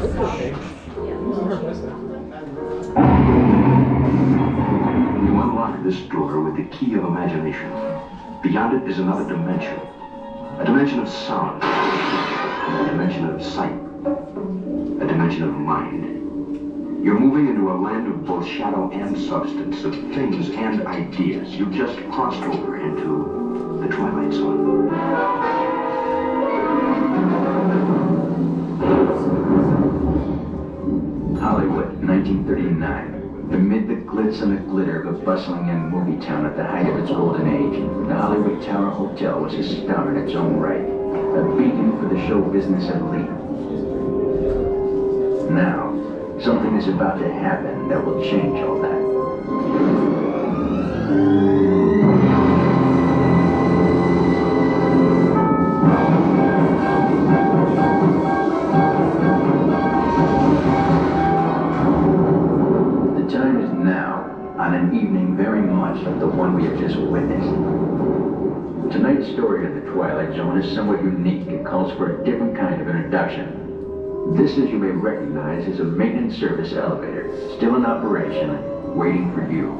It's okay. You unlock this door with the key of imagination. Beyond it is another dimension. A dimension of sound. A dimension of sight. A dimension of mind. You're moving into a land of both shadow and substance, of things and ideas. You just crossed over into the Twilight Zone. Hollywood, 1939. Amid the glitz and the glitter of a bustling young movie town at the height of its golden age, the Hollywood Tower Hotel was a star in its own right, a beacon for the show business elite. Now, something is about to happen that will change all that. The time is now, on an evening very much like the one we have just witnessed. Tonight's story of the Twilight Zone is somewhat unique and calls for a different kind of introduction. This, as you may recognize, is a maintenance service elevator, still in operation, waiting for you.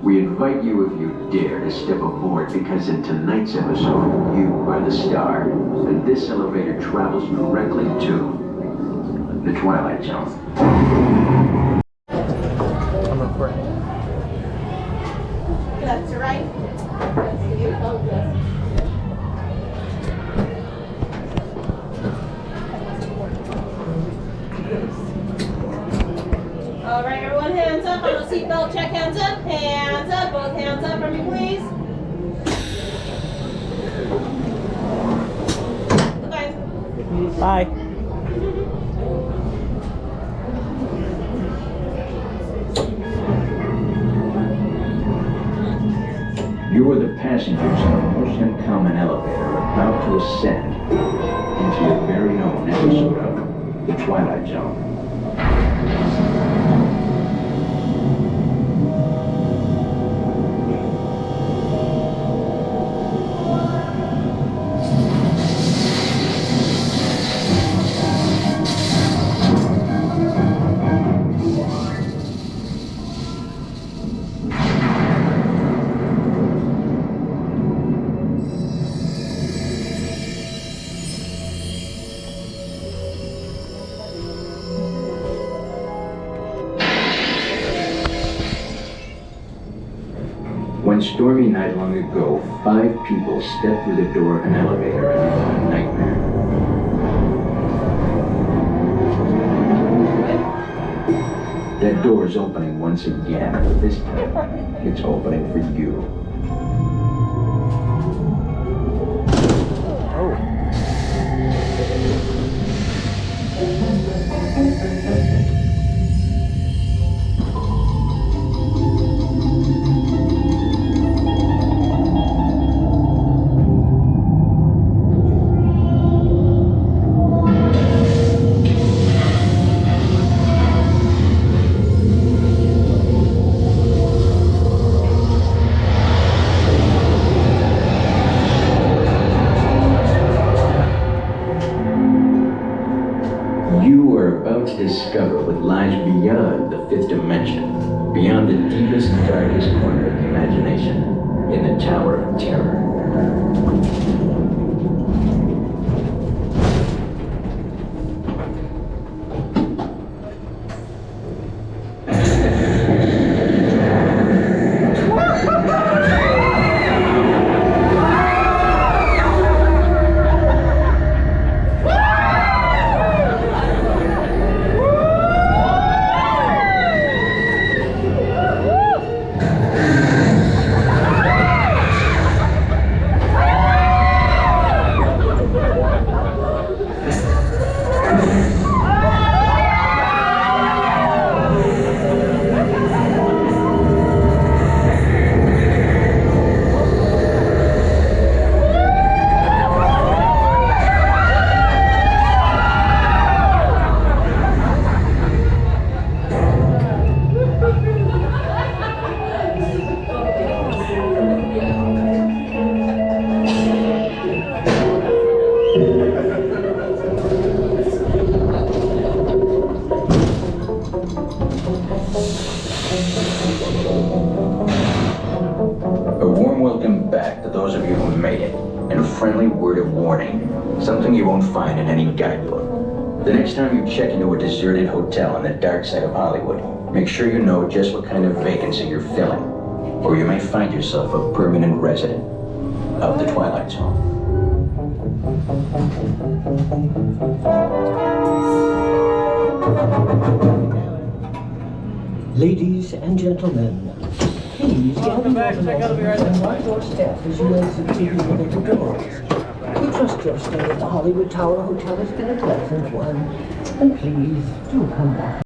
We invite you, if you dare, to step aboard, because in tonight's episode, you are the star, and this elevator travels directly to the Twilight Zone. I'm recording. Left to right. Left to you. Left. All right, everyone, hands up. On a seatbelt check, hands up. Hands up. Both hands up for me, please. Look, guys. Bye. You are the passengers in a most uncommon elevator about to ascend into your very own episode of the Twilight Zone. One stormy night long ago, 5 people stepped through the door of an elevator and it was a nightmare. That door is opening once again, but this time, it's opening for you. You are about to discover what lies beyond the 5th dimension, beyond the deepest, darkest corner of the imagination, in the Tower of Terror. friendly word of warning. Something you won't find in any guidebook. The next time you check into a deserted hotel on the dark side of Hollywood, make sure you know just what kind of vacancy you're filling, or you may find yourself a permanent resident of the Twilight Zone. Ladies and gentlemen, please get on back. I gotta be right there. Watch your step as you exit through the little doors. We trust your stay at the Hollywood Tower Hotel has been a pleasant one, and please do come back.